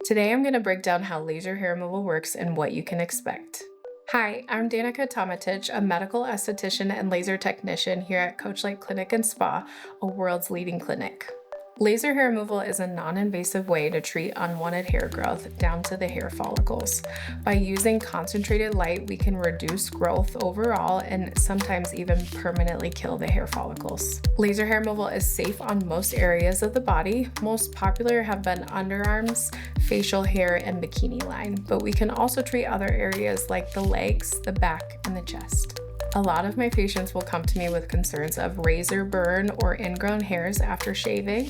Today I'm going to break down how laser hair removal works and what you can expect. Hi, I'm Dannica Tometich, a medical esthetician and laser technician here at Coachlight Clinic and Spa, a world's leading clinic. Laser hair removal is a non-invasive way to treat unwanted hair growth down to the hair follicles. By using concentrated light, we can reduce growth overall and sometimes even permanently kill the hair follicles. Laser hair removal is safe on most areas of the body. Most popular have been underarms, facial hair, and bikini line, but we can also treat other areas like the legs, the back, and the chest. A lot of my patients will come to me with concerns of razor burn or ingrown hairs after shaving,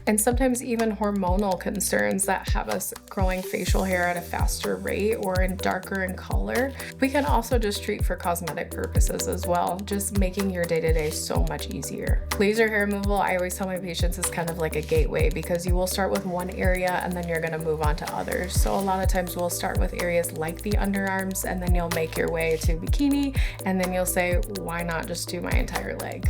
and sometimes even hormonal concerns that have us growing facial hair at a faster rate or in darker in color. We can also just treat for cosmetic purposes as well, just making your day-to-day so much easier. Laser hair removal, I always tell my patients, is kind of like a gateway because you will start with one area and then you're going to move on to others. So a lot of times we'll start with areas like the underarms and then you'll make your way to bikini and then you'll say, why not just do my entire leg?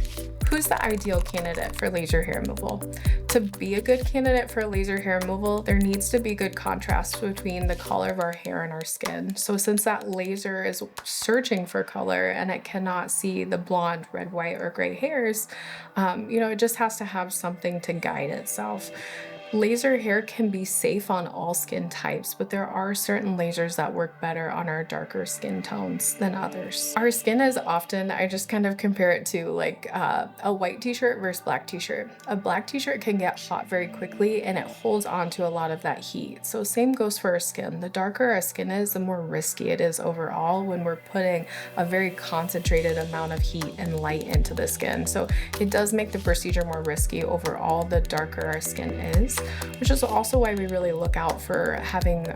Who's the ideal candidate for laser hair removal? To be a good candidate for laser hair removal, there needs to be good contrast between the color of our hair and our skin. So since that laser is searching for color and it cannot see the blonde, red, white, or gray hairs, it just has to have something to guide itself. Laser hair can be safe on all skin types, but there are certain lasers that work better on our darker skin tones than others. Our skin is often, I just kind of compare it to like a white t-shirt versus black t-shirt. A black t-shirt can get hot very quickly and it holds on to a lot of that heat. So same goes for our skin. The darker our skin is, the more risky it is overall when we're putting a very concentrated amount of heat and light into the skin. So it does make the procedure more risky overall the darker our skin is, which is also why we really look out for having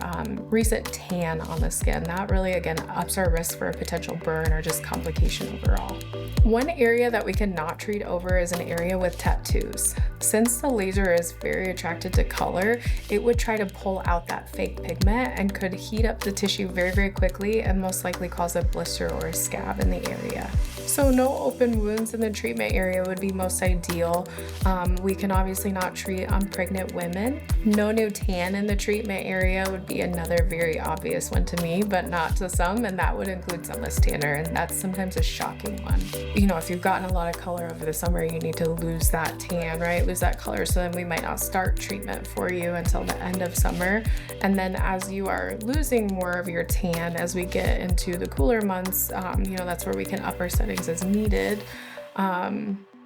recent tan on the skin. That really, again, ups our risk for a potential burn or just complication overall. One area that we cannot treat over is an area with tattoos. Since the laser is very attracted to color, it would try to pull out that fake pigment and could heat up the tissue very, very quickly and most likely cause a blister or a scab in the area. So no open wounds in the treatment area would be most ideal. We can obviously not treat on pregnant women. No new tan in the treatment area would be another very obvious one to me, but not to some, and that would include sunless tanner, and that's sometimes a shocking one. If you've gotten a lot of color over the summer, you need to lose that tan, right? Lose that color, so then we might not start treatment for you until the end of summer. And then as you are losing more of your tan as we get into the cooler months, that's where we can up our settings as needed.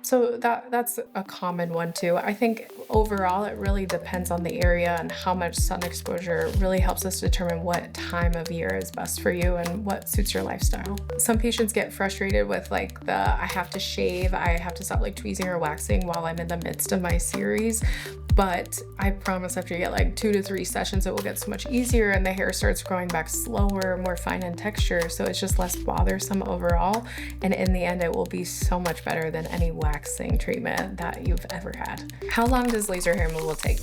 So that's a common one too. I think overall it really depends on the area and how much sun exposure really helps us determine what time of year is best for you and what suits your lifestyle. Some patients get frustrated with I have to shave, I have to stop tweezing or waxing while I'm in the midst of my series. But I promise after you get 2 to 3 sessions, it will get so much easier and the hair starts growing back slower, more fine in texture. So it's just less bothersome overall. And in the end, it will be so much better than any waxing treatment that you've ever had. How long does laser hair removal take?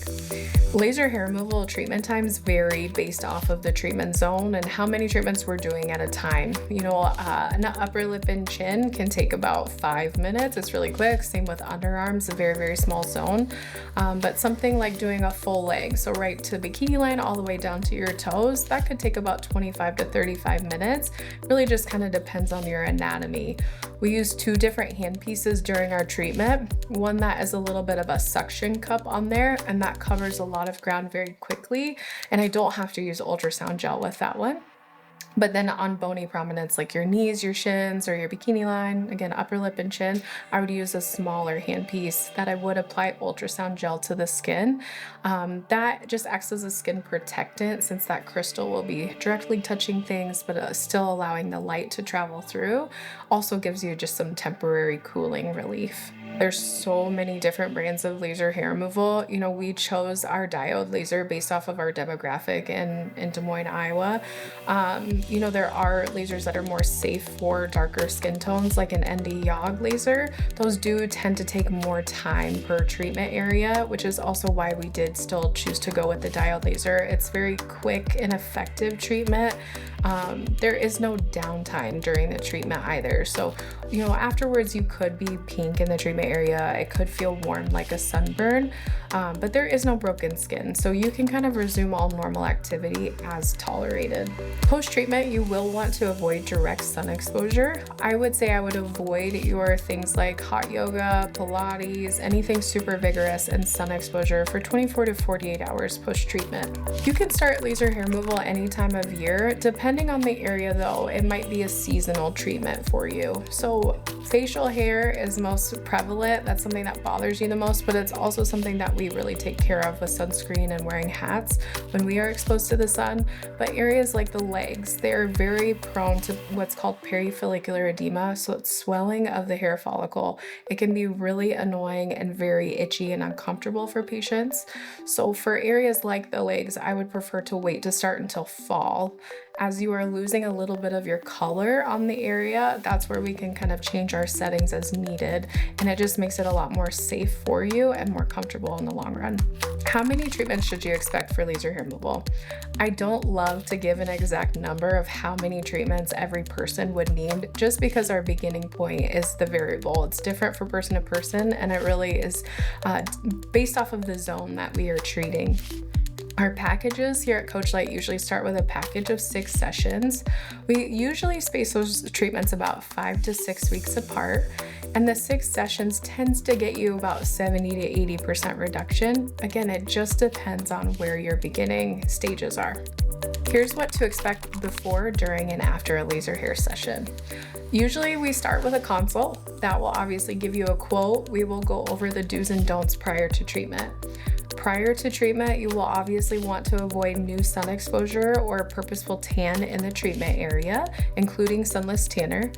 Laser hair removal treatment times vary based off of the treatment zone and how many treatments we're doing at a time. An upper lip and chin can take about 5 minutes. It's really quick. Same with underarms, a very, very small zone. But something like doing a full leg, so right to bikini line all the way down to your toes, that could take about 25 to 35 minutes. Really just kind of depends on your anatomy. We use 2 different hand pieces during our treatment. One that is a little bit of a suction cup on there, and that covers a lot of ground very quickly. And I don't have to use ultrasound gel with that one. But then on bony prominence, like your knees, your shins, or your bikini line, again, upper lip and chin, I would use a smaller handpiece that I would apply ultrasound gel to the skin. That just acts as a skin protectant since that crystal will be directly touching things, but still allowing the light to travel through. Also gives you just some temporary cooling relief. There's so many different brands of laser hair removal. We chose our diode laser based off of our demographic in Des Moines, Iowa. There are lasers that are more safe for darker skin tones, like an ND Yog laser. Those do tend to take more time per treatment area, which is also why we did still choose to go with the diode laser. It's very quick and effective treatment. There is no downtime during the treatment either. So, afterwards you could be pink in the treatment treatment area, it could feel warm like a sunburn, but there is no broken skin, so you can kind of resume all normal activity as tolerated. Post-treatment, you will want to avoid direct sun exposure. I would say I would avoid your things like hot yoga, Pilates, anything super vigorous and sun exposure for 24 to 48 hours post-treatment. You can start laser hair removal any time of year. Depending on the area though, it might be a seasonal treatment for you. So facial hair is most prevalent. That's something that bothers you the most, but it's also something that we really take care of with sunscreen and wearing hats when we are exposed to the sun. But areas like the legs, they're very prone to what's called perifollicular edema. So it's swelling of the hair follicle. It can be really annoying and very itchy and uncomfortable for patients. So for areas like the legs, I would prefer to wait to start until fall. As you are losing a little bit of your color on the area, that's where we can kind of change our settings as needed, and it just makes it a lot more safe for you and more comfortable in the long run. How many treatments should you expect for laser hair removal? I don't love to give an exact number of how many treatments every person would need, just because our beginning point is the variable. It's different for person to person, and it really is based off of the zone that we are treating. Our packages here at Coachlight usually start with a package of 6 sessions. We usually space those treatments about 5 to 6 weeks apart, and the 6 sessions tends to get you about 70 to 80% reduction. Again, it just depends on where your beginning stages are. Here's what to expect before, during, and after a laser hair session. Usually we start with a consult. That will obviously give you a quote. We will go over the do's and don'ts prior to treatment. Prior to treatment, you will obviously want to avoid new sun exposure or purposeful tan in the treatment area, including sunless tanner.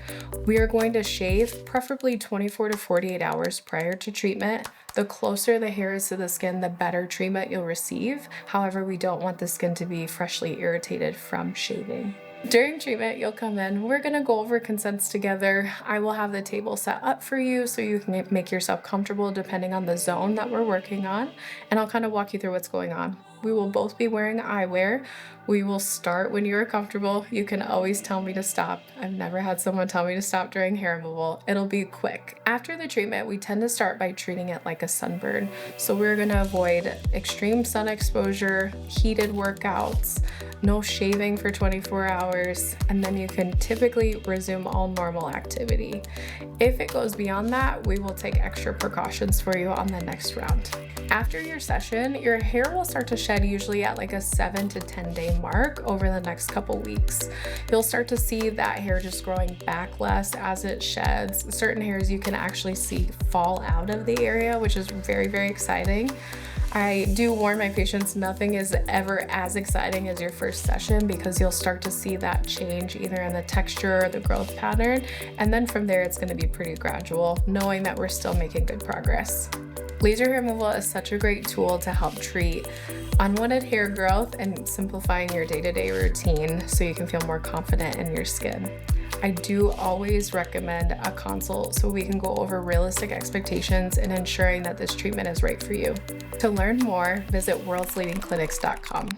We are going to shave, preferably 24 to 48 hours prior to treatment. The closer the hair is to the skin, the better treatment you'll receive. However, we don't want the skin to be freshly irritated from shaving. During treatment, you'll come in, we're gonna go over consents together. I will have the table set up for you so you can make yourself comfortable depending on the zone that we're working on, and I'll kind of walk you through what's going on. We will both be wearing eyewear. We will start when you're comfortable. You can always tell me to stop. I've never had someone tell me to stop during hair removal. It'll be quick. After the treatment, we tend to start by treating it like a sunburn. So we're gonna avoid extreme sun exposure, heated workouts, no shaving for 24 hours, and then you can typically resume all normal activity. If it goes beyond that, we will take extra precautions for you on the next round. After your session, your hair will start to shed usually at like a 7 to 10 day mark over the next couple weeks. You'll start to see that hair just growing back less as it sheds. Certain hairs you can actually see fall out of the area, which is very, very exciting. I do warn my patients, nothing is ever as exciting as your first session, because you'll start to see that change either in the texture or the growth pattern. And then from there, it's going to be pretty gradual, knowing that we're still making good progress. Laser hair removal is such a great tool to help treat unwanted hair growth and simplifying your day-to-day routine so you can feel more confident in your skin. I do always recommend a consult so we can go over realistic expectations and ensuring that this treatment is right for you. To learn more, visit worldsleadingclinics.com.